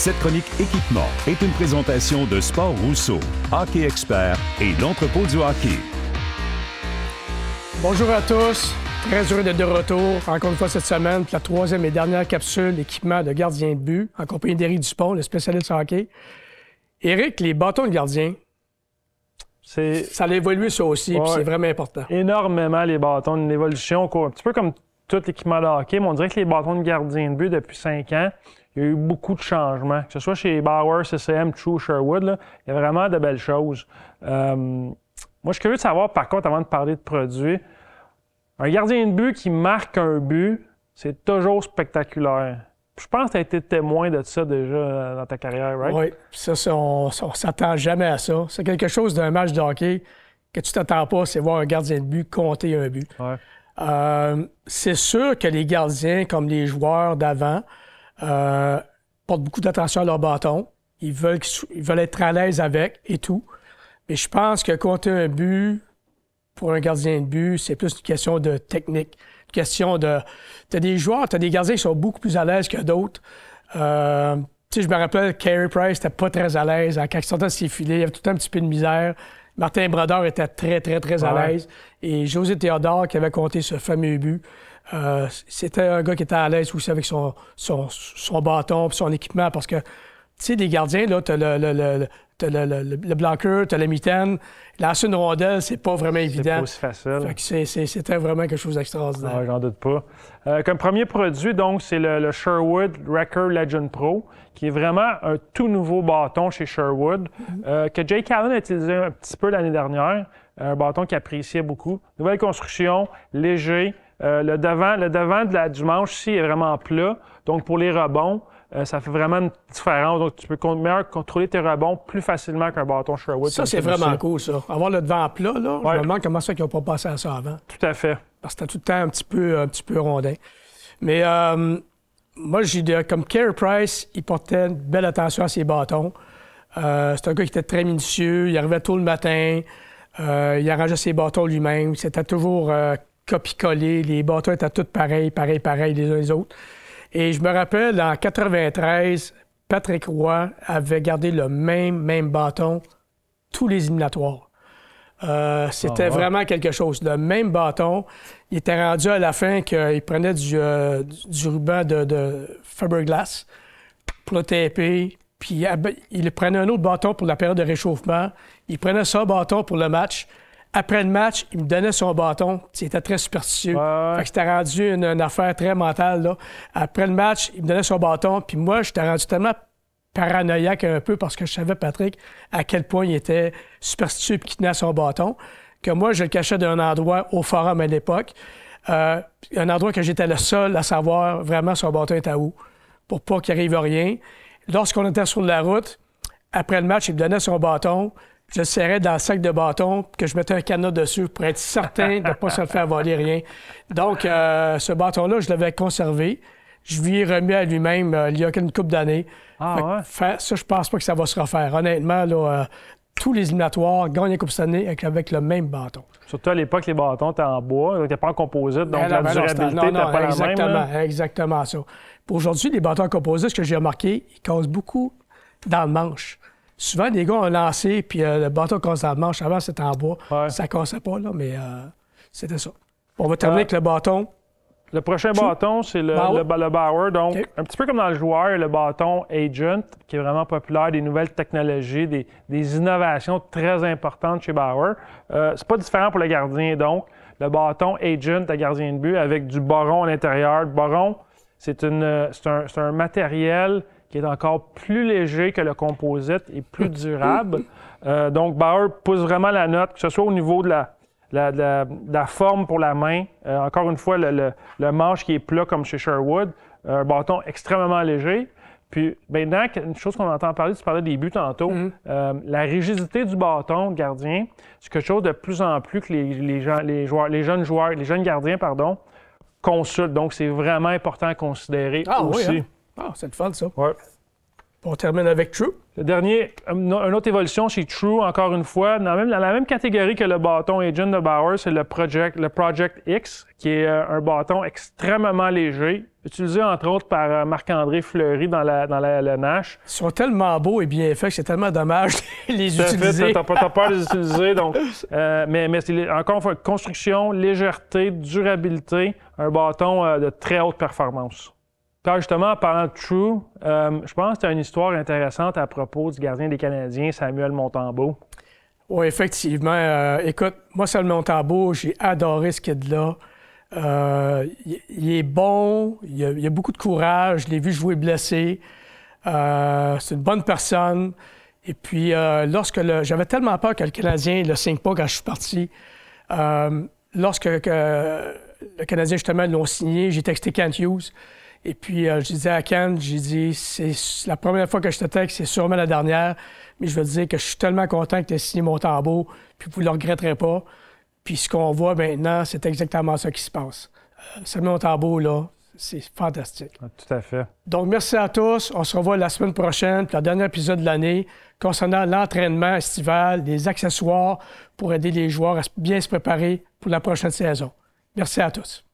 Cette chronique équipement est une présentation de Sport Rousseau, Hockey Expert et l'entrepôt du hockey. Bonjour à tous, très heureux d'être de retour encore une fois cette semaine pour la troisième et dernière capsule équipement de gardien de but en compagnie d'Éric Dupont, le spécialiste hockey. Éric, les bâtons de gardien, ça a évolué ça aussi, puis c'est vraiment important. Énormément les bâtons, une évolution, un petit peu comme tout l'équipement de hockey, mais on dirait que les bâtons de gardien de but depuis 5 ans, il y a eu beaucoup de changements, que ce soit chez Bauer, CCM, True, Sherwood, là, il y a vraiment de belles choses. Moi, je suis curieux de savoir, par contre, avant de parler de produits, un gardien de but qui marque un but, c'est toujours spectaculaire. Je pense que tu as été témoin de ça déjà dans ta carrière, right? Oui, ça, on ne s'attend jamais à ça. C'est quelque chose d'un match de hockey que tu t'attends pas, c'est voir un gardien de but compter un but. Ouais. C'est sûr que les gardiens, comme les joueurs d'avant, portent beaucoup d'attention à leur bâton. Ils veulent être à l'aise avec et tout. Mais je pense que compter un but pour un gardien de but, c'est plus une question de technique. Une question de... T'as des joueurs, t'as des gardiens qui sont beaucoup plus à l'aise que d'autres. Tu sais, je me rappelle, Carey Price n'était pas très à l'aise. Quand il sortait de ses filets, il avait tout un petit peu de misère. Martin Brodeur était très, très, très à l'aise. Et José Théodore, qui avait compté ce fameux but, c'était un gars qui était à l'aise aussi avec son bâton et son équipement. Parce que, tu sais, des gardiens, là, t'as le bloqueur, t'as le mitaine. Lancer une rondelle, c'est pas vraiment évident. C'est pas aussi facile. Fait que c'était vraiment quelque chose d'extraordinaire. J'en doute pas. Comme premier produit, donc, c'est le Sherwood Wrecker Legend Pro, qui est vraiment un tout nouveau bâton chez Sherwood, que Jake Allen a utilisé un petit peu l'année dernière. Un bâton qu'il appréciait beaucoup. Nouvelle construction, léger. Le devant du manche ici est vraiment plat. Donc, pour les rebonds, ça fait vraiment une différence. Donc, tu peux contrôler tes rebonds plus facilement qu'un bâton Sherwood. Ça, c'est vraiment cool, ça. Avoir le devant plat, là, je me demande comment ça qu'ils n'ont pas passé à ça avant. Tout à fait. Parce que c'était tout le temps un petit peu rondin. Mais moi, comme Carey Price, il portait une belle attention à ses bâtons. C'est un gars qui était très minutieux. Il arrivait tôt le matin. Il arrangeait ses bâtons lui-même. C'était toujours copie-collé. Les bâtons étaient tous pareils les uns les autres. Et je me rappelle, en 93, Patrick Roy avait gardé le même bâton tous les éliminatoires. C'était vraiment quelque chose. Le même bâton, il était rendu à la fin qu'il prenait du ruban de Faberglass pour le taper, puis il prenait un autre bâton pour la période de réchauffement, il prenait son bâton pour le match. Après le match, il me donnait son bâton. Il était très superstitieux. Fait que c'était rendu une affaire très mentale, là. Après le match, il me donnait son bâton. Puis moi, j'étais rendu tellement paranoïaque un peu parce que je savais, Patrick, à quel point il était superstitieux et qu'il tenait à son bâton, que moi, je le cachais d'un endroit au forum à l'époque. Un endroit que j'étais le seul à savoir vraiment son bâton était où, pour pas qu'il arrive rien. Lorsqu'on était sur la route, après le match, il me donnait son bâton. Je le serrais dans le sac de bâton, que je mettais un cadenas dessus pour être certain de ne pas se faire voler rien. Donc, ce bâton-là, je l'avais conservé. Je lui ai remis à lui-même il y a une couple d'années. Ça, je pense pas que ça va se refaire. Honnêtement, là, tous les éliminatoires gagnent la Coupe Stanley avec le même bâton. Surtout à l'époque, les bâtons étaient en bois, ils n'étaient pas en composite, donc la durabilité n'était pas la même. Là. Exactement ça. Pour aujourd'hui, les bâtons en composite, ce que j'ai remarqué, ils cassent beaucoup dans le manche. Souvent, les gars ont lancé, puis le bâton casse dans le manche. Avant, c'était en bois. Ça ne cassait pas, là, mais c'était ça. On va terminer avec le bâton. Le prochain bâton, c'est le Bauer. Donc, un petit peu comme dans le joueur, le bâton Agent, qui est vraiment populaire, des nouvelles technologies, des innovations très importantes chez Bauer. C'est pas différent pour le gardien, donc. Le bâton Agent de gardien de but avec du boron à l'intérieur. Le boron, c'est un matériel qui est encore plus léger que le composite et plus durable. Donc, Bauer pousse vraiment la note, que ce soit au niveau de la forme pour la main. Encore une fois, le manche qui est plat comme chez Sherwood. Un bâton extrêmement léger. Puis, maintenant, une chose qu'on entend parler, tu parlais des buts tantôt, la rigidité du bâton de gardien, c'est quelque chose de plus en plus que les jeunes gardiens, consultent. Donc, c'est vraiment important à considérer aussi. Oui, hein? Ah, c'est le fun, ça. Ouais. On termine avec True. Le dernier, une autre évolution chez True, encore une fois, dans la même catégorie que le bâton Agent de Bauer, c'est le Project X, qui est un bâton extrêmement léger, utilisé entre autres par Marc-André Fleury dans la Nash. Ils sont tellement beaux et bien faits que c'est tellement dommage de les utiliser. T'as peur de les utiliser, donc, mais c'est encore une fois, construction, légèreté, durabilité, un bâton de très haute performance. Quand justement, en parlant de True, je pense que tu as une histoire intéressante à propos du gardien des Canadiens, Samuel Montembeault. Oui, effectivement. Écoute, moi, Samuel Montembeault, j'ai adoré ce kid-là. Il est bon, il a beaucoup de courage, je l'ai vu jouer blessé. C'est une bonne personne. Et puis, j'avais tellement peur que le Canadien ne le signe pas quand je suis parti. Lorsque le Canadien, justement, l'ont signé, j'ai texté Kent Hughes. Et puis, je disais à Kent, j'ai dit, c'est la première fois que je te texte, c'est sûrement la dernière, mais je veux te dire que je suis tellement content que tu aies signé Montembeault, puis vous ne le regretterez pas. Puis ce qu'on voit maintenant, c'est exactement ça qui se passe. Samuel Montembeault, là, c'est fantastique. Ah, tout à fait. Donc, merci à tous. On se revoit la semaine prochaine, pour le dernier épisode de l'année, concernant l'entraînement estival, les accessoires pour aider les joueurs à bien se préparer pour la prochaine saison. Merci à tous.